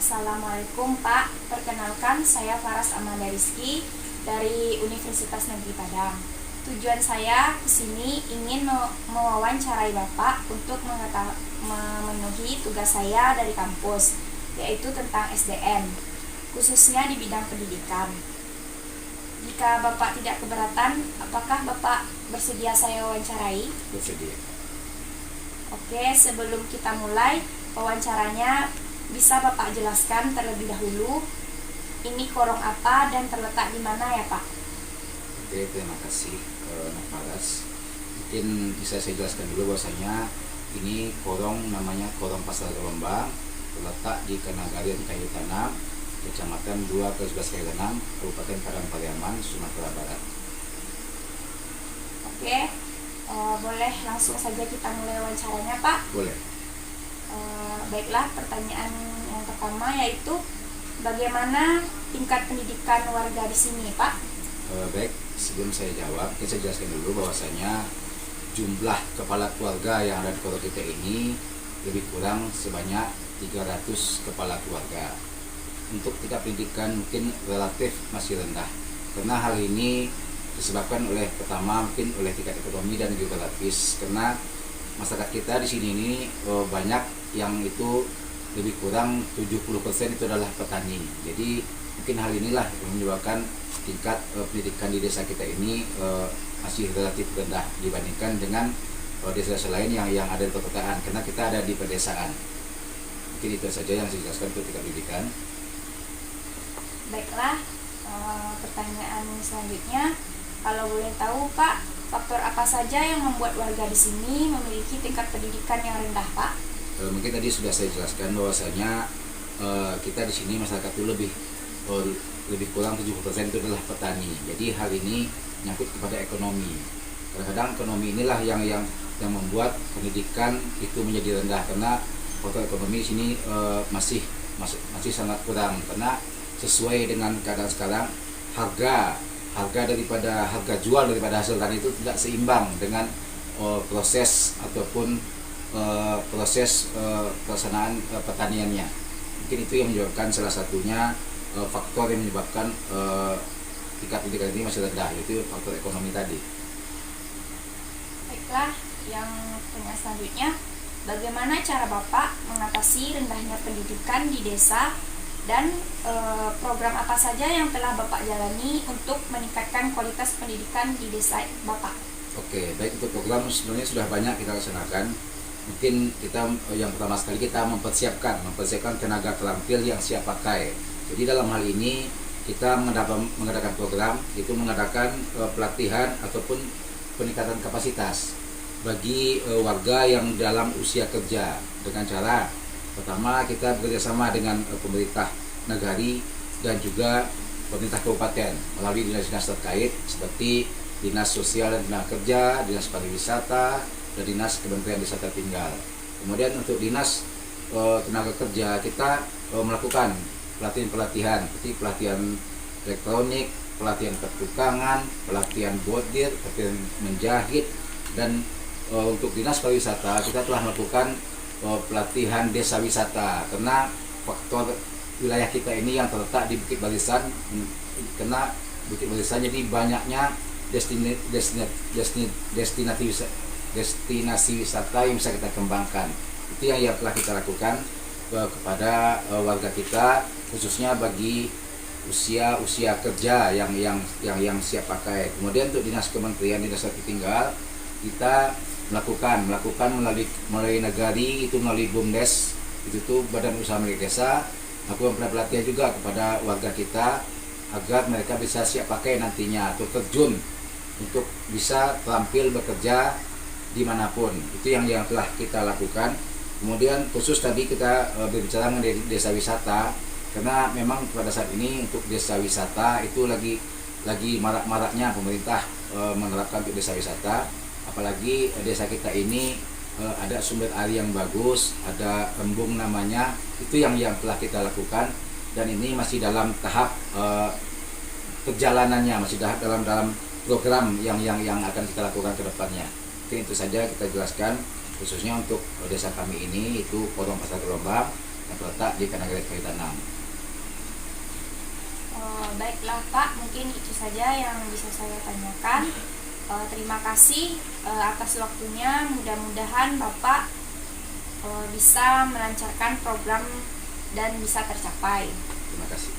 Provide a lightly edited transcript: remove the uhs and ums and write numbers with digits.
Assalamualaikum Pak, perkenalkan saya Faras Amanda Rizky dari Universitas Negeri Padang. Tujuan saya ke sini ingin mewawancarai Bapak untuk memenuhi tugas saya dari kampus, yaitu tentang SDM, khususnya di bidang pendidikan. Jika Bapak tidak keberatan, apakah Bapak bersedia saya wawancarai? Bersedia. Oke, sebelum kita mulai wawancaranya, bisa Bapak jelaskan terlebih dahulu ini korong apa dan terletak di mana ya Pak? Oke, terima kasih Faras. Mungkin bisa saya jelaskan dulu bahwasanya ini korong namanya Korong Pasar Gelombang, terletak di Kenagarian Kayu Tanam, Kecamatan 2 Kayu Tanam, Kabupaten Padang Pariaman, Sumatera Barat. Oke, boleh langsung saja kita mulai wawancaranya Pak? Boleh. Baiklah, pertanyaan yang pertama yaitu bagaimana tingkat pendidikan warga di sini Pak? Baik, sebelum saya jawab, saya jelaskan dulu bahwasanya jumlah kepala keluarga yang ada di kota kita ini lebih kurang sebanyak 300 kepala keluarga. Untuk tingkat pendidikan mungkin relatif masih rendah, karena hal ini disebabkan oleh pertama mungkin oleh tingkat ekonomi dan geografis, karena masyarakat kita di sini ini banyak yang itu lebih kurang 70% itu adalah petani. Jadi mungkin hal inilah yang menyebabkan tingkat pendidikan di desa kita ini masih relatif rendah dibandingkan dengan desa-desa lain yang ada di perkotaan, karena kita ada di pedesaan. Mungkin itu saja yang saya jelaskan untuk tingkat pendidikan. Baiklah, pertanyaan selanjutnya, kalau boleh tahu Pak, faktor apa saja yang membuat warga di sini memiliki tingkat pendidikan yang rendah Pak? Mungkin tadi sudah saya jelaskan bahwasanya kita di sini masyarakat itu lebih kurang 70% itu adalah petani. Jadi hal ini nyangkut kepada ekonomi. Kadang-kadang ekonomi inilah yang membuat pendidikan itu menjadi rendah, karena faktor ekonomi di sini masih sangat kurang, karena sesuai dengan keadaan sekarang harga daripada harga jual daripada hasil tani itu tidak seimbang dengan proses ataupun proses pelaksanaan pertaniannya. Mungkin itu yang menyebabkan salah satunya faktor yang menyebabkan tingkat pendidikan ini masih rendah, yaitu faktor ekonomi tadi. Baiklah, yang pertanyaan selanjutnya, bagaimana cara Bapak mengatasi rendahnya pendidikan di desa dan program apa saja yang telah Bapak jalani untuk meningkatkan kualitas pendidikan di desa Bapak? Oke, baik, untuk program sebenarnya sudah banyak kita laksanakan. Mungkin kita yang pertama sekali kita mempersiapkan tenaga terampil yang siap pakai. Jadi dalam hal ini kita mengadakan program, itu mengadakan pelatihan ataupun peningkatan kapasitas bagi warga yang dalam usia kerja, dengan cara pertama kita bekerjasama dengan pemerintah negari dan juga pemerintah kabupaten melalui dinas-dinas terkait seperti Dinas Sosial dan Tenaga Kerja, Dinas Pariwisata, dan Dinas Kementerian Desa Tertinggal. Kemudian untuk Dinas Tenaga Kerja kita melakukan pelatihan seperti pelatihan elektronik, pelatihan pertukangan, pelatihan bordir, pelatihan menjahit, dan untuk Dinas Pariwisata kita telah melakukan pelatihan desa wisata, karena faktor wilayah kita ini yang terletak di Bukit Barisan, karena Bukit Barisan jadi banyaknya destinasi wisata yang bisa kita kembangkan. Itu yang telah kita lakukan kepada warga kita, khususnya bagi usia kerja yang siap pakai. Kemudian untuk Dinas Kementerian Desa Tertinggal kita melakukan melalui negari, itu melalui BUMDes, itu tuh Badan Usaha Milik Desa, melakukan pelatihan juga kepada warga kita agar mereka bisa siap pakai nantinya atau terjun untuk bisa tampil bekerja dimanapun. Itu yang telah kita lakukan. Kemudian khusus tadi kita berbicara mengenai desa wisata, karena memang pada saat ini untuk desa wisata itu lagi marak-maraknya pemerintah menerapkan untuk desa wisata. Apalagi desa kita ini ada sumber air yang bagus, ada embung namanya, itu yang telah kita lakukan, dan ini masih dalam tahap perjalanannya, masih dalam program yang akan kita lakukan ke depannya. Mungkin itu saja kita jelaskan khususnya untuk desa kami ini, itu Korong Pasar Gelombang, yang terletak di Kanagaris Kalitanam. Baiklah Pak, mungkin itu saja yang bisa saya tanyakan. Terima kasih atas waktunya. Mudah-mudahan Bapak bisa melancarkan program dan bisa tercapai. Terima kasih.